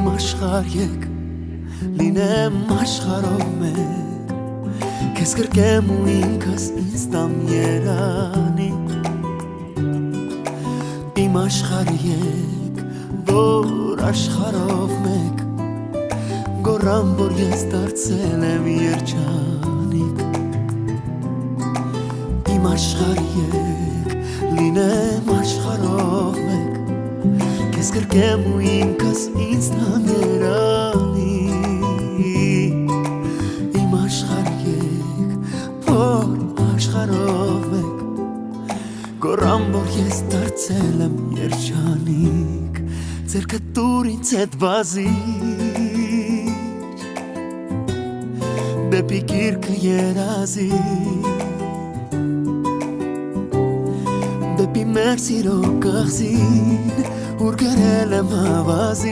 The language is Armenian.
իմ աշխարհ եկ լինեմ աշխարհով մեկ քեզ կրկեմ ու ինքս ինձ տամ երանի իմ աշխարհ եկ որ աշխարհով մեկ գոռամ որ ես դարձել եմ երջանիկ իմ աշխարհ եկ լինեմ աշխարհով մեկ քեզ կրկեմ ու ինքս ինձ տամ երանի իմ աշխարհ եկ որ աշխարհով մեկ գոռամ որ ես դարձել եմ երջանիկ ձեռքդ տուր ինձ հետ վազիր դեպի գիրկը երազիր դեպի մեր սիրո կղզին ուր գրել եմ ավազին